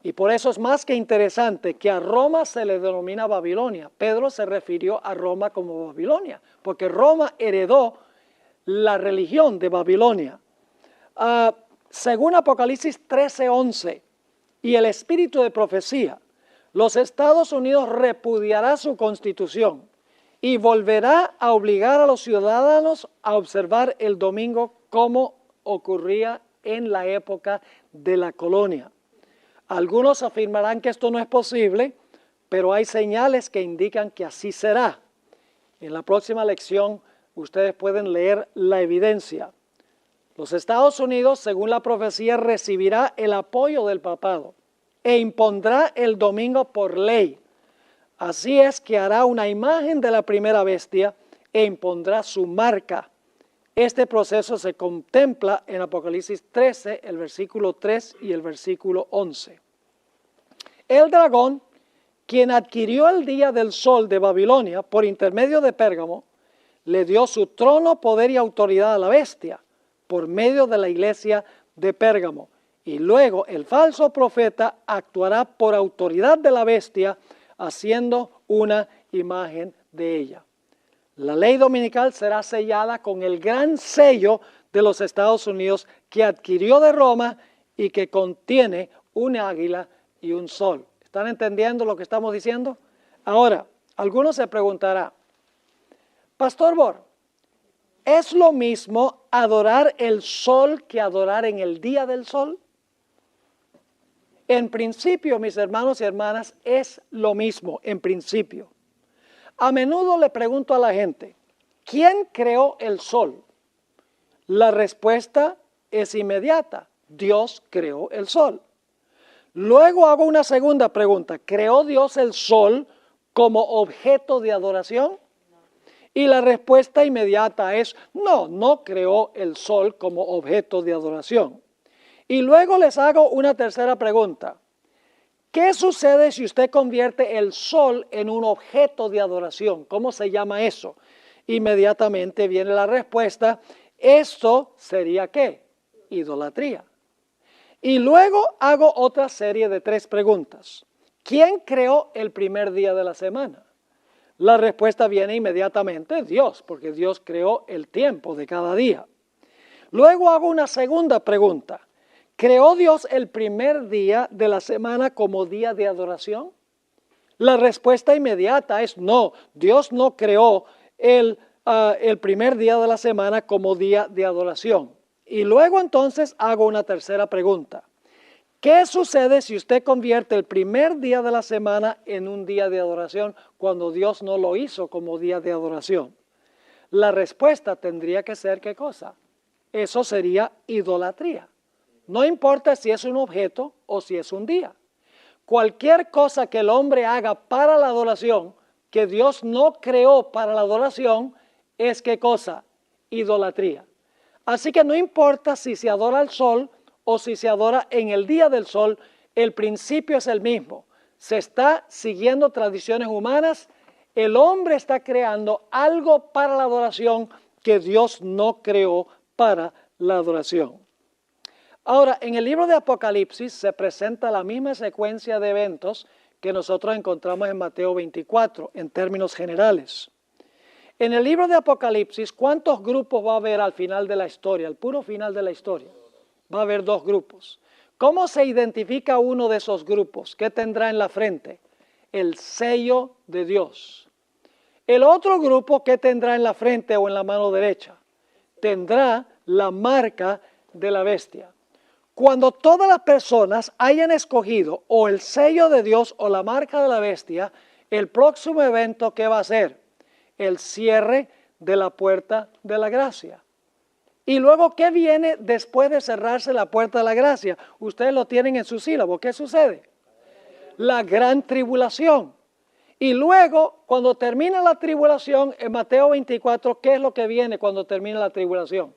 Y por eso es más que interesante que a Roma se le denomina Babilonia. Pedro se refirió a Roma como Babilonia, porque Roma heredó la religión de Babilonia. Según Apocalipsis 13:11 y el espíritu de profecía, los Estados Unidos repudiará su constitución y volverá a obligar a los ciudadanos a observar el domingo como ocurría en la época de la colonia. Algunos afirmarán que esto no es posible, pero hay señales que indican que así será. En la próxima lección ustedes pueden leer la evidencia. Los Estados Unidos, según la profecía, recibirá el apoyo del papado e impondrá el domingo por ley. Así es que hará una imagen de la primera bestia e impondrá su marca. Este proceso se contempla en Apocalipsis 13, el versículo 3 y el versículo 11. El dragón, quien adquirió el día del sol de Babilonia por intermedio de Pérgamo, le dio su trono, poder y autoridad a la bestia por medio de la iglesia de Pérgamo. Y luego el falso profeta actuará por autoridad de la bestia, haciendo una imagen de ella. La ley dominical será sellada con el gran sello de los Estados Unidos que adquirió de Roma y que contiene un águila y un sol. ¿Están entendiendo lo que estamos diciendo? Ahora, algunos se preguntarán, Pastor Bor, ¿es lo mismo adorar el sol que adorar en el día del sol? En principio, mis hermanos y hermanas, es lo mismo, en principio. A menudo le pregunto a la gente, ¿quién creó el sol? La respuesta es inmediata, Dios creó el sol. Luego hago una segunda pregunta, ¿creó Dios el sol como objeto de adoración? Y la respuesta inmediata es, no creó el sol como objeto de adoración. Y luego les hago una tercera pregunta. ¿Qué sucede si usted convierte el sol en un objeto de adoración? ¿Cómo se llama eso? Inmediatamente viene la respuesta, esto sería ¿qué? Idolatría. Y luego hago otra serie de 3 preguntas. ¿Quién creó el primer día de la semana? La respuesta viene inmediatamente, Dios, porque Dios creó el tiempo de cada día. Luego hago una segunda pregunta. ¿Creó Dios el primer día de la semana como día de adoración? La respuesta inmediata es no. Dios no creó el primer día de la semana como día de adoración. Y luego entonces hago una tercera pregunta. ¿Qué sucede si usted convierte el primer día de la semana en un día de adoración cuando Dios no lo hizo como día de adoración? La respuesta tendría que ser ¿qué cosa? Eso sería idolatría. No importa si es un objeto o si es un día. Cualquier cosa que el hombre haga para la adoración, que Dios no creó para la adoración, es ¿qué cosa? Idolatría. Así que no importa si se adora al sol o si se adora en el día del sol, el principio es el mismo. Se está siguiendo tradiciones humanas. El hombre está creando algo para la adoración que Dios no creó para la adoración. Ahora, en el libro de Apocalipsis se presenta la misma secuencia de eventos que nosotros encontramos en Mateo 24, en términos generales. En el libro de Apocalipsis, ¿cuántos grupos va a haber al final de la historia, al puro final de la historia? Va a haber 2 grupos. ¿Cómo se identifica uno de esos grupos? ¿Qué tendrá en la frente? El sello de Dios. El otro grupo, ¿qué tendrá en la frente o en la mano derecha? Tendrá la marca de la bestia. Cuando todas las personas hayan escogido o el sello de Dios o la marca de la bestia, el próximo evento, ¿qué va a ser? El cierre de la puerta de la gracia. Y luego, ¿qué viene después de cerrarse la puerta de la gracia? Ustedes lo tienen en su sílabo. ¿Qué sucede? La gran tribulación. Y luego, cuando termina la tribulación, en Mateo 24, ¿qué es lo que viene cuando termina la tribulación?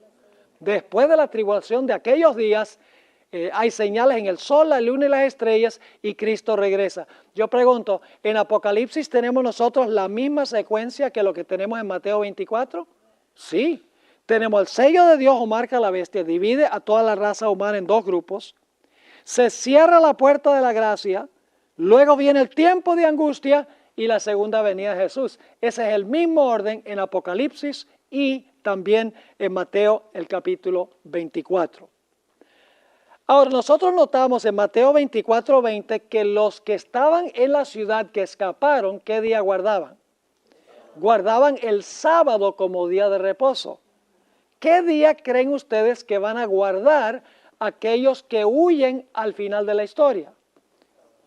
Después de la tribulación de aquellos días, hay señales en el sol, la luna y las estrellas, y Cristo regresa. Yo pregunto, ¿en Apocalipsis tenemos nosotros la misma secuencia que lo que tenemos en Mateo 24? Sí. Tenemos el sello de Dios o marca la bestia, divide a toda la raza humana en 2 grupos. Se cierra la puerta de la gracia, luego viene el tiempo de angustia y la segunda venida de Jesús. Ese es el mismo orden en Apocalipsis y también en Mateo el capítulo 24. Ahora, nosotros notamos en Mateo 24:20 que los que estaban en la ciudad que escaparon, ¿qué día guardaban? Guardaban el sábado como día de reposo. ¿Qué día creen ustedes que van a guardar aquellos que huyen al final de la historia?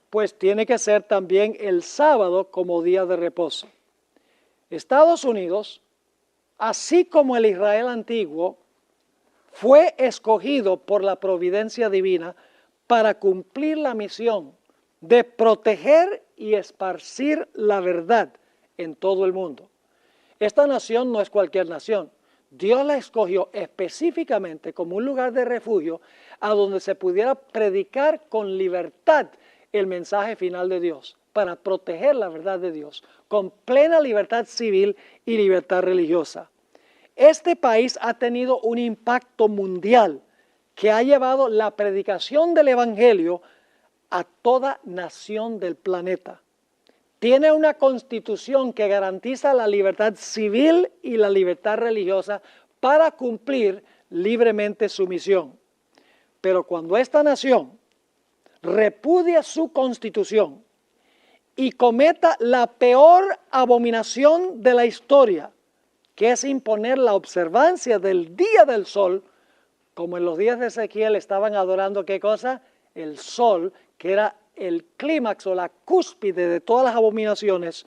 Pues tiene que ser también el sábado como día de reposo. Estados Unidos, así como el Israel antiguo, fue escogido por la providencia divina para cumplir la misión de proteger y esparcir la verdad en todo el mundo. Esta nación no es cualquier nación. Dios la escogió específicamente como un lugar de refugio a donde se pudiera predicar con libertad el mensaje final de Dios, para proteger la verdad de Dios, con plena libertad civil y libertad religiosa. Este país ha tenido un impacto mundial que ha llevado la predicación del Evangelio a toda nación del planeta. Tiene una constitución que garantiza la libertad civil y la libertad religiosa para cumplir libremente su misión. Pero cuando esta nación repudia su constitución y cometa la peor abominación de la historia, que es imponer la observancia del día del sol, como en los días de Ezequiel estaban adorando, ¿qué cosa? El sol, que era el clímax o la cúspide de todas las abominaciones.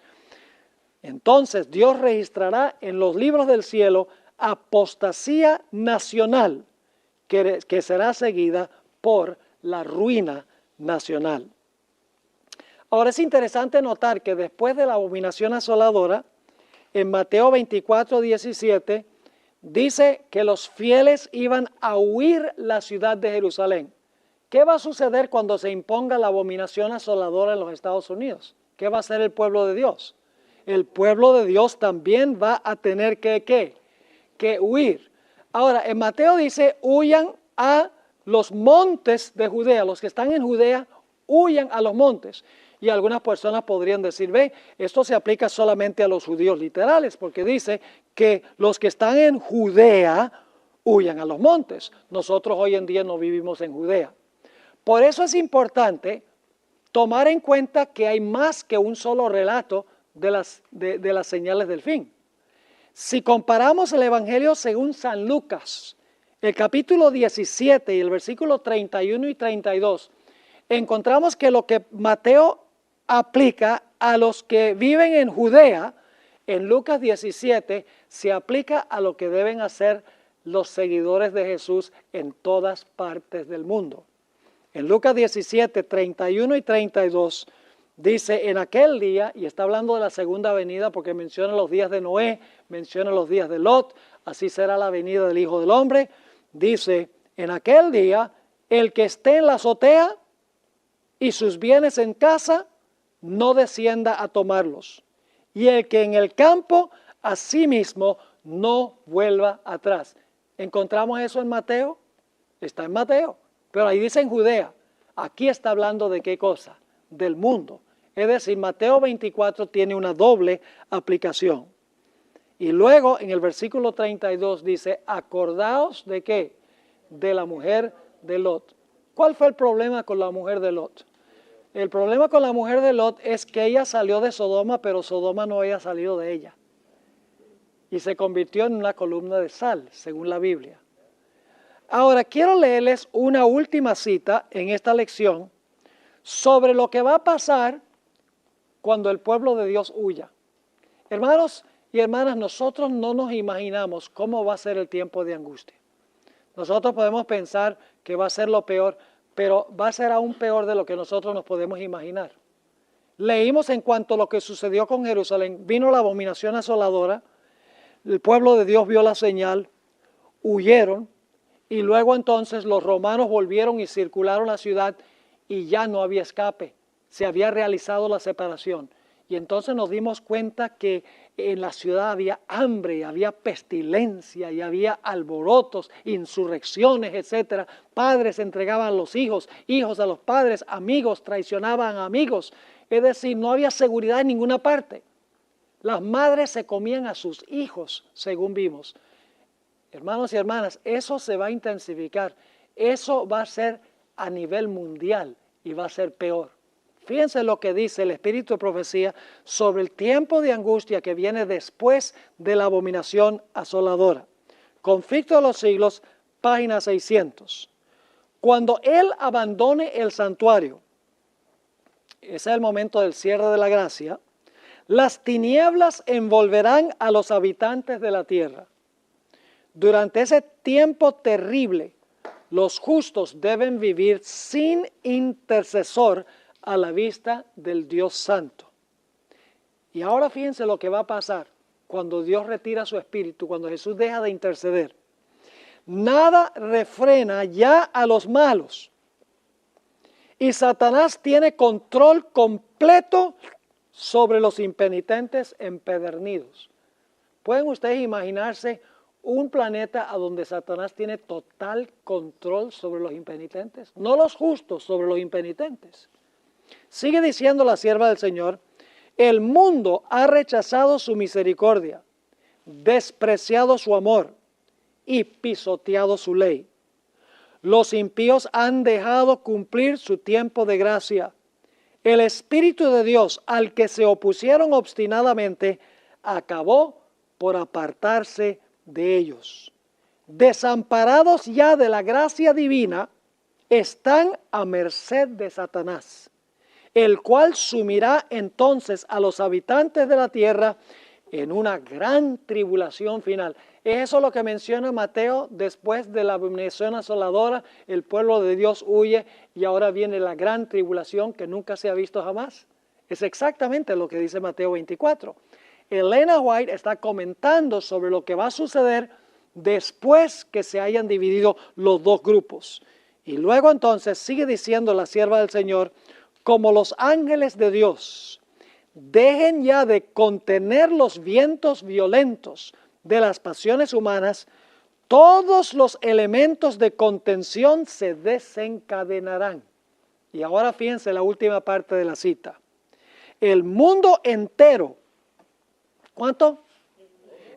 Entonces Dios registrará en los libros del cielo apostasía nacional que será seguida por la ruina nacional. Ahora es interesante notar que después de la abominación asoladora, en Mateo 24:17, dice que los fieles iban a huir la ciudad de Jerusalén. ¿Qué va a suceder cuando se imponga la abominación asoladora en los Estados Unidos? ¿Qué va a hacer el pueblo de Dios? El pueblo de Dios también va a tener que huir. Ahora, en Mateo dice, huyan a los montes de Judea. Los que están en Judea, huyan a los montes. Y algunas personas podrían decir, ve, esto se aplica solamente a los judíos literales, porque dice que los que están en Judea huyan a los montes. Nosotros hoy en día no vivimos en Judea. Por eso es importante tomar en cuenta que hay más que un solo relato de las señales del fin. Si comparamos el Evangelio según San Lucas, el capítulo 17 y el versículo 31 y 32, encontramos que lo que Mateo aplica a los que viven en Judea, en Lucas 17, se aplica a lo que deben hacer los seguidores de Jesús en todas partes del mundo. En Lucas 17, 31 y 32 dice, en aquel día, y está hablando de la segunda venida porque menciona los días de Noé, menciona los días de Lot, así será la venida del Hijo del Hombre. Dice, en aquel día, el que esté en la azotea y sus bienes en casa, no descienda a tomarlos. Y el que en el campo, asimismo, no vuelva atrás. ¿Encontramos eso en Mateo? Está en Mateo, pero ahí dice en Judea. Aquí está hablando de qué cosa, del mundo. Es decir, Mateo 24 tiene una doble aplicación. Y luego en el versículo 32 dice, acordaos de qué, de la mujer de Lot. ¿Cuál fue el problema con la mujer de Lot? El problema con la mujer de Lot es que ella salió de Sodoma, pero Sodoma no había salido de ella. Y se convirtió en una columna de sal, según la Biblia. Ahora, quiero leerles una última cita en esta lección sobre lo que va a pasar cuando el pueblo de Dios huya. Hermanos y hermanas, nosotros no nos imaginamos cómo va a ser el tiempo de angustia. Nosotros podemos pensar que va a ser lo peor, pero va a ser aún peor de lo que nosotros nos podemos imaginar. Leímos en cuanto a lo que sucedió con Jerusalén. Vino la abominación asoladora, el pueblo de Dios vio la señal, huyeron, y luego entonces los romanos volvieron y circularon la ciudad y ya no había escape. Se había realizado la separación. Y entonces nos dimos cuenta que en la ciudad había hambre, había pestilencia, y había alborotos, insurrecciones, etc. Padres entregaban a los hijos, hijos a los padres, amigos traicionaban a amigos. Es decir, no había seguridad en ninguna parte. Las madres se comían a sus hijos, según vimos. Hermanos y hermanas, eso se va a intensificar. Eso va a ser a nivel mundial y va a ser peor. Fíjense lo que dice el Espíritu de Profecía sobre el tiempo de angustia que viene después de la abominación asoladora. Conflicto de los siglos, página 600. Cuando Él abandone el santuario, ese es el momento del cierre de la gracia, las tinieblas envolverán a los habitantes de la tierra. Durante ese tiempo terrible, los justos deben vivir sin intercesor a la vista del Dios Santo. Y ahora fíjense lo que va a pasar cuando Dios retira su espíritu, cuando Jesús deja de interceder. Nada refrena ya a los malos. Y Satanás tiene control completo sobre los impenitentes empedernidos. ¿Pueden ustedes imaginarse un planeta a donde Satanás tiene total control sobre los impenitentes? No los justos, sobre los impenitentes. Sigue diciendo la sierva del Señor, el mundo ha rechazado su misericordia, despreciado su amor y pisoteado su ley. Los impíos han dejado cumplir su tiempo de gracia. El Espíritu de Dios, al que se opusieron obstinadamente, acabó por apartarse de ellos. Desamparados ya de la gracia divina, están a merced de Satanás, el cual sumirá entonces a los habitantes de la tierra en una gran tribulación final. ¿Es eso lo que menciona Mateo después de la abominación asoladora? El pueblo de Dios huye y ahora viene la gran tribulación que nunca se ha visto jamás. Es exactamente lo que dice Mateo 24. Elena White está comentando sobre lo que va a suceder después que se hayan dividido los dos grupos. Y luego entonces sigue diciendo la sierva del Señor, como los ángeles de Dios dejen ya de contener los vientos violentos de las pasiones humanas, todos los elementos de contención se desencadenarán. Y ahora fíjense la última parte de la cita. El mundo entero, ¿cuánto?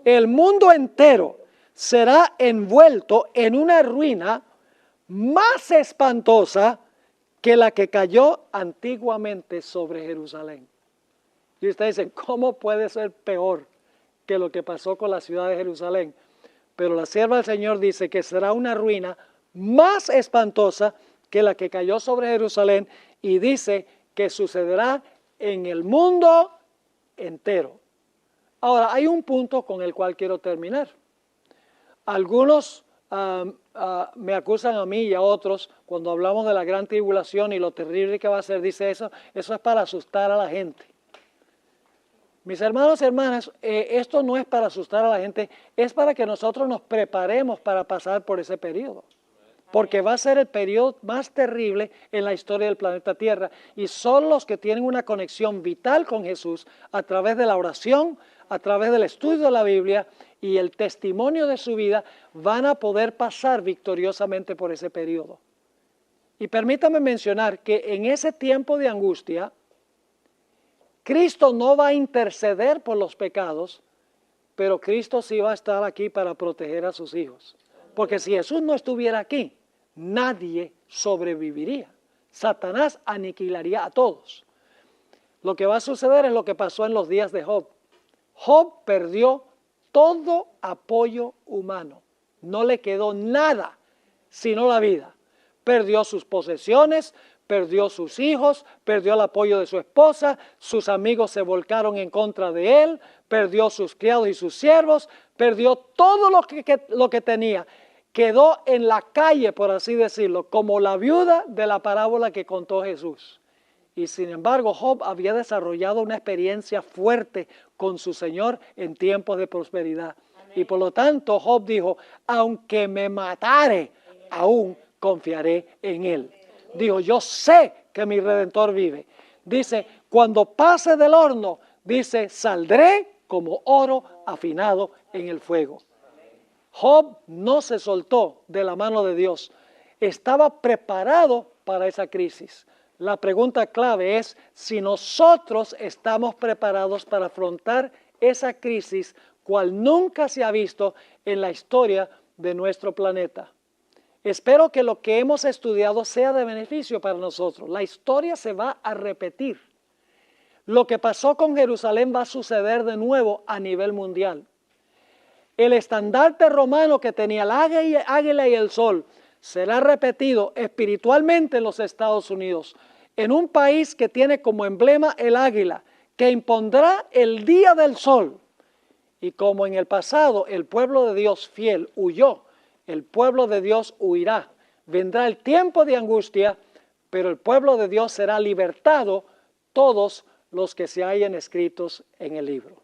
El mundo entero será envuelto en una ruina más espantosa que la que cayó antiguamente sobre Jerusalén. Y ustedes dicen, ¿cómo puede ser peor que lo que pasó con la ciudad de Jerusalén? Pero la sierva del Señor dice que será una ruina más espantosa que la que cayó sobre Jerusalén, y dice que sucederá en el mundo entero. Ahora, hay un punto con el cual quiero terminar. Algunos me acusan a mí y a otros cuando hablamos de la gran tribulación y lo terrible que va a ser. Dice eso es para asustar a la gente. Mis hermanos y hermanas, esto no es para asustar a la gente, es para que nosotros nos preparemos para pasar por ese periodo. Porque va a ser el periodo más terrible en la historia del planeta Tierra. Y son los que tienen una conexión vital con Jesús a través de la oración, a través del estudio de la Biblia y el testimonio de su vida, van a poder pasar victoriosamente por ese periodo. Y permítame mencionar que en ese tiempo de angustia, Cristo no va a interceder por los pecados, pero Cristo sí va a estar aquí para proteger a sus hijos. Porque si Jesús no estuviera aquí, nadie sobreviviría. Satanás aniquilaría a todos. Lo que va a suceder es lo que pasó en los días de Job. Job perdió todo apoyo humano. No le quedó nada sino la vida. Perdió sus posesiones, perdió sus hijos, perdió el apoyo de su esposa, sus amigos se volcaron en contra de él, perdió sus criados y sus siervos, perdió todo lo que tenía. Quedó en la calle, por así decirlo, como la viuda de la parábola que contó Jesús. Y sin embargo, Job había desarrollado una experiencia fuerte con su Señor en tiempos de prosperidad. Amén. Y por lo tanto, Job dijo, aunque me matare, aún confiaré en Él. Dijo, yo sé que mi Redentor vive. Dice, cuando pase del horno, dice, saldré como oro afinado en el fuego. Job no se soltó de la mano de Dios. Estaba preparado para esa crisis. La pregunta clave es si nosotros estamos preparados para afrontar esa crisis, cual nunca se ha visto en la historia de nuestro planeta. Espero que lo que hemos estudiado sea de beneficio para nosotros. La historia se va a repetir. Lo que pasó con Jerusalén va a suceder de nuevo a nivel mundial. El estandarte romano que tenía el águila y el sol será repetido espiritualmente en los Estados Unidos, en un país que tiene como emblema el águila, que impondrá el día del sol. Y como en el pasado el pueblo de Dios fiel huyó, el pueblo de Dios huirá. Vendrá el tiempo de angustia, pero el pueblo de Dios será libertado, todos los que se hayan escritos en el libro.